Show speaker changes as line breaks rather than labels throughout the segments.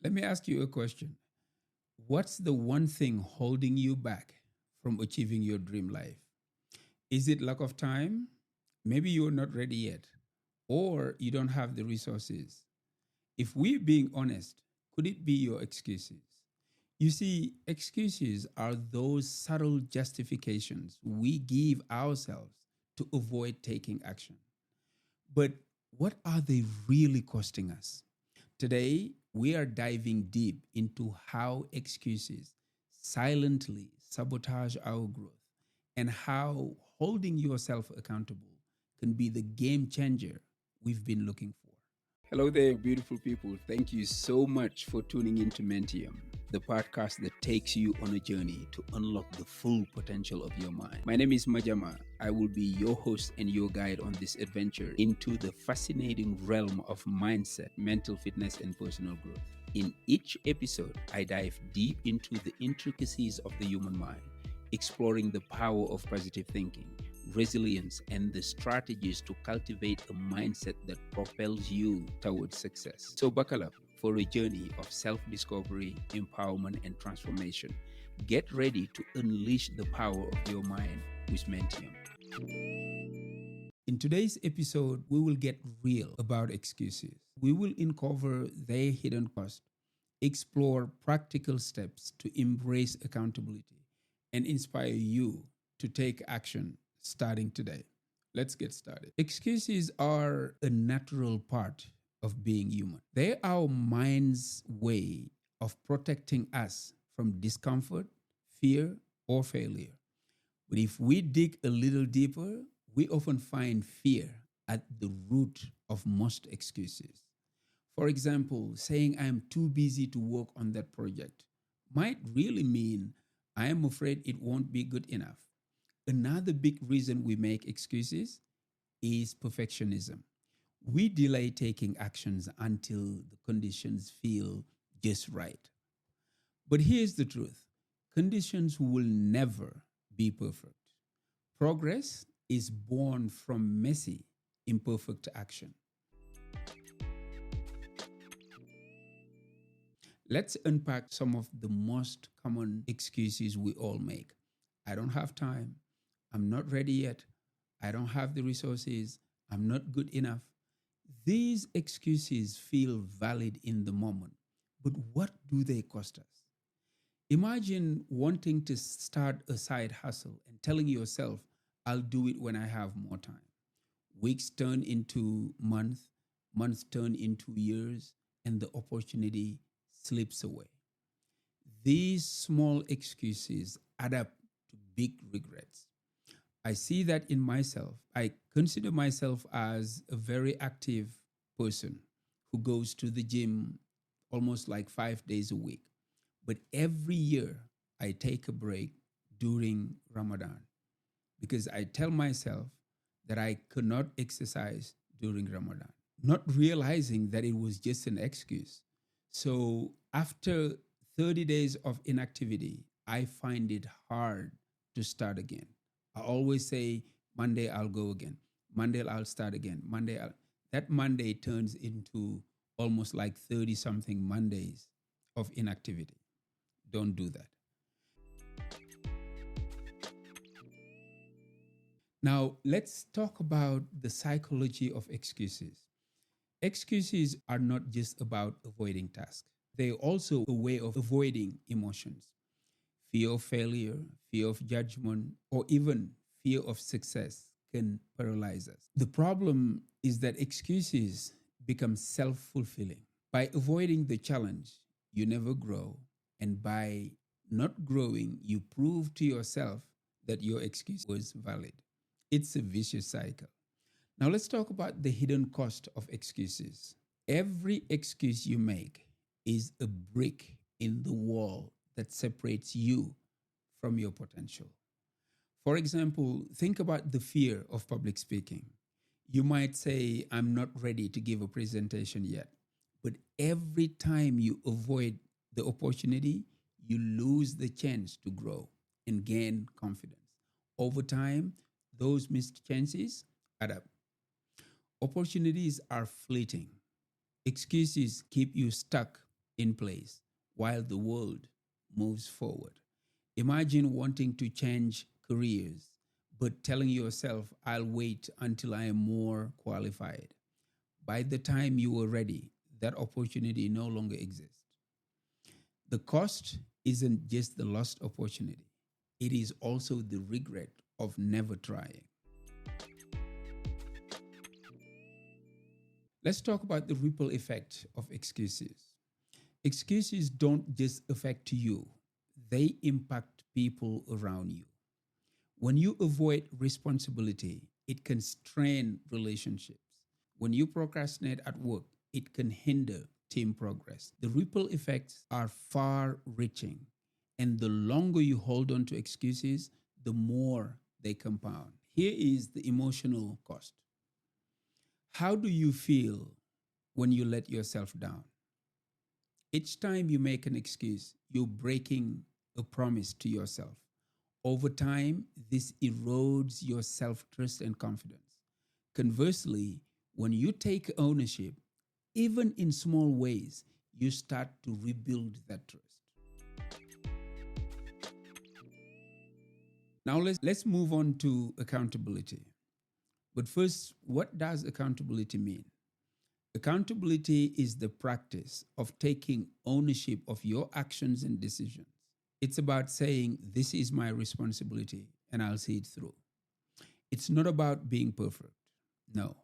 Let me ask you a question. What's the one thing holding you back from achieving your dream life? Is it lack of time? Maybe you're not ready yet, or you don't have the resources. If we're being honest, could it be your excuses? You see, excuses are those subtle justifications we give ourselves to avoid taking action. But what are they really costing us? Today, we are diving deep into how excuses silently sabotage our growth and how holding yourself accountable can be the game changer we've been looking for. Hello there, beautiful people. Thank you so much for tuning into Mentium, the podcast that takes you on a journey to unlock the full potential of your mind. My name is Majama. I will be your host and your guide on this adventure into the fascinating realm of mindset, mental fitness, and personal growth. In each episode, I dive deep into the intricacies of the human mind, exploring the power of positive thinking, resilience, and the strategies to cultivate a mindset that propels you towards success. So, buckle up for a journey of self discovery, empowerment, and transformation. Get ready to unleash the power of your mind with Mentium. In today's episode, we will get real about excuses. We will uncover their hidden cost, explore practical steps to embrace accountability, and inspire you to take action starting today. Let's get started. Excuses are a natural part of being human. They are our mind's way of protecting us from discomfort, fear, or failure. But if we dig a little deeper, we often find fear at the root of most excuses. For example, saying I'm too busy to work on that project might really mean I am afraid it won't be good enough. Another big reason we make excuses is perfectionism. We delay taking actions until the conditions feel just right. But here's the truth: conditions will never be perfect. Progress is born from messy, imperfect action. Let's unpack some of the most common excuses we all make. I don't have time. I'm not ready yet. I don't have the resources. I'm not good enough. These excuses feel valid in the moment, but what do they cost us? Imagine wanting to start a side hustle and telling yourself, I'll do it when I have more time. Weeks turn into months, months turn into years, and the opportunity slips away. These small excuses add up to big regrets. I see that in myself. I consider myself as a very active person who goes to the gym almost like 5 days a week. But every year I take a break during Ramadan because I tell myself that I could not exercise during Ramadan, not realizing that it was just an excuse. So after 30 days of inactivity, I find it hard to start again. I always say, Monday I'll go again. Monday I'll start again. That Monday turns into almost like 30 something Mondays of inactivity. Don't do that. Now, let's talk about the psychology of excuses. Excuses are not just about avoiding tasks. They're also a way of avoiding emotions. Fear of failure, fear of judgment, or even fear of success can paralyze us. The problem is that excuses become self fulfilling. By avoiding the challenge, you never grow. And by not growing, you prove to yourself that your excuse was valid. It's a vicious cycle. Now, let's talk about the hidden cost of excuses. Every excuse you make is a brick in the wall that separates you from your potential. For example, think about the fear of public speaking. You might say, I'm not ready to give a presentation yet. But every time you avoid the opportunity, you lose the chance to grow and gain confidence. Over time, those missed chances add up. Opportunities are fleeting. Excuses keep you stuck in place while the world moves forward. Imagine wanting to change careers, but telling yourself, I'll wait until I am more qualified. By the time you are ready, that opportunity no longer exists. The cost isn't just the lost opportunity, it is also the regret of never trying. Let's talk about the ripple effect of excuses. Excuses don't just affect you, they impact people around you. When you avoid responsibility, it can strain relationships. When you procrastinate at work, it can hinder team progress. The ripple effects are far reaching, and the longer you hold on to excuses, the more they compound. Here is the emotional cost. How do you feel when you let yourself down? Each time you make an excuse, you're breaking a promise to yourself. Over time, this erodes your self trust and confidence. Conversely, when you take ownership, even in small ways, you start to rebuild that trust. Now, let's move on to accountability. But first, what does accountability mean? Accountability is the practice of taking ownership of your actions and decisions. It's about saying, this is my responsibility and I'll see it through. It's not about being perfect. No,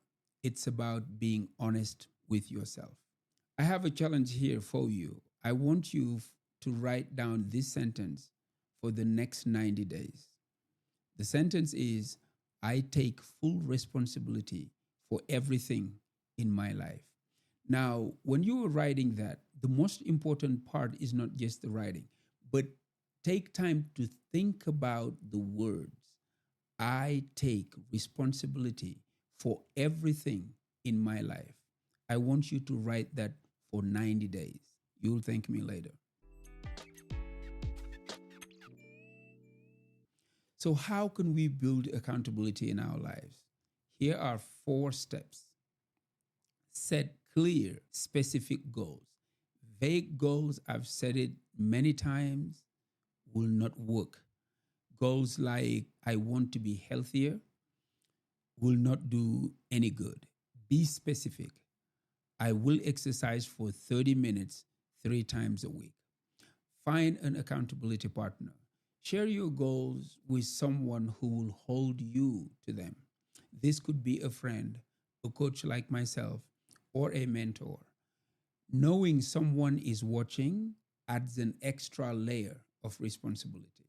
it's about being honest with yourself. I have a challenge here for you. I want you to write down this sentence for the next 90 days. The sentence is, I take full responsibility for everything in my life. Now, when you are writing that, the most important part is not just the writing, but take time to think about the words. I take responsibility for everything in my life. I want you to write that for 90 days. You'll thank me later. So, how can we build accountability in our lives? Here are 4 steps. Set clear, specific goals. Vague goals, I've said it many times, will not work. Goals like, I want to be healthier, will not do any good. Be specific. I will exercise for 30 minutes 3 times a week. Find an accountability partner. Share your goals with someone who will hold you to them. This could be a friend, a coach like myself, or a mentor. Knowing someone is watching adds an extra layer of responsibility.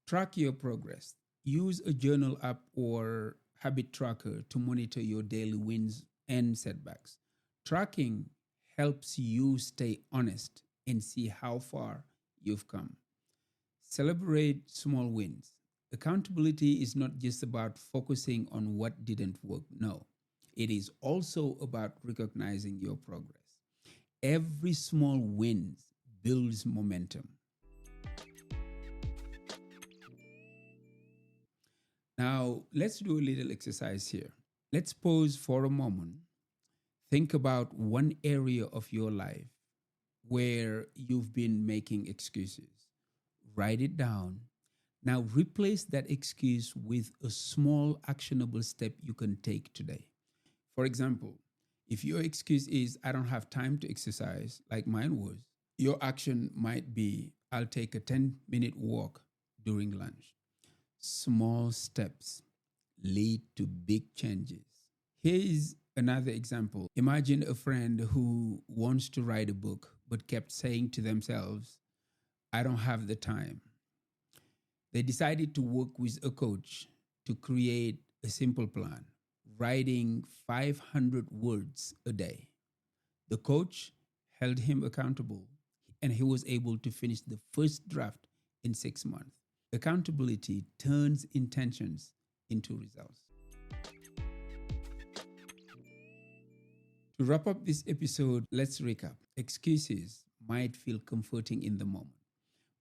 Track your progress. Use a journal app or habit tracker to monitor your daily wins and setbacks. Tracking helps you stay honest and see how far you've come. Celebrate small wins. Accountability is not just about focusing on what didn't work. No, it is also about recognizing your progress. Every small win builds momentum. Now, let's do a little exercise here. Let's pause for a moment. Think about one area of your life where you've been making excuses. Write it down. Now, replace that excuse with a small actionable step you can take today. For example, if your excuse is, I don't have time to exercise, like mine was, your action might be, I'll take a 10-minute walk during lunch. Small steps lead to big changes. Here is another example. Imagine a friend who wants to write a book but kept saying to themselves, I don't have the time. They decided to work with a coach to create a simple plan, writing 500 words a day. The coach held him accountable and he was able to finish the first draft in 6 months. Accountability turns intentions into results. To wrap up this episode, let's recap. Excuses might feel comforting in the moment,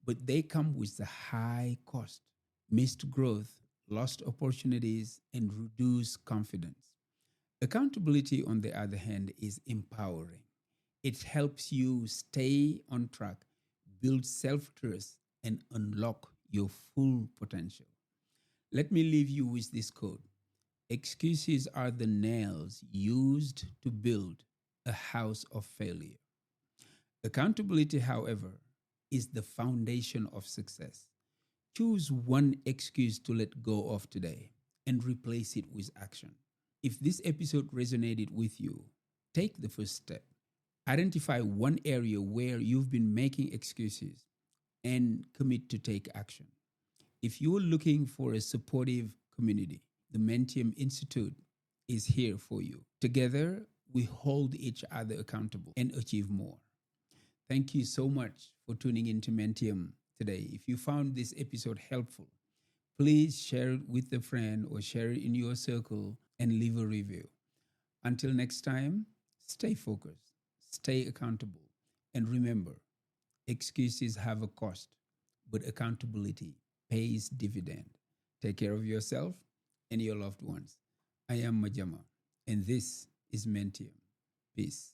but they come with a high cost, missed growth, lost opportunities, and reduced confidence. Accountability, on the other hand, is empowering. It helps you stay on track, build self trust, and unlock your full potential. Let me leave you with this quote: excuses are the nails used to build a house of failure. Accountability, however, is the foundation of success. Choose one excuse to let go of today and replace it with action. If this episode resonated with you, take the first step. Identify one area where you've been making excuses and commit to take action. If you're looking for a supportive community, the Mentium Institute is here for you. Together, we hold each other accountable and achieve more. Thank you so much for tuning into Mentium today. If you found this episode helpful, please share it with a friend or share it in your circle and leave a review. Until next time, stay focused, stay accountable, and remember, excuses have a cost, but accountability pays dividend. Take care of yourself and your loved ones. I am Majama, and this is Mentium. Peace.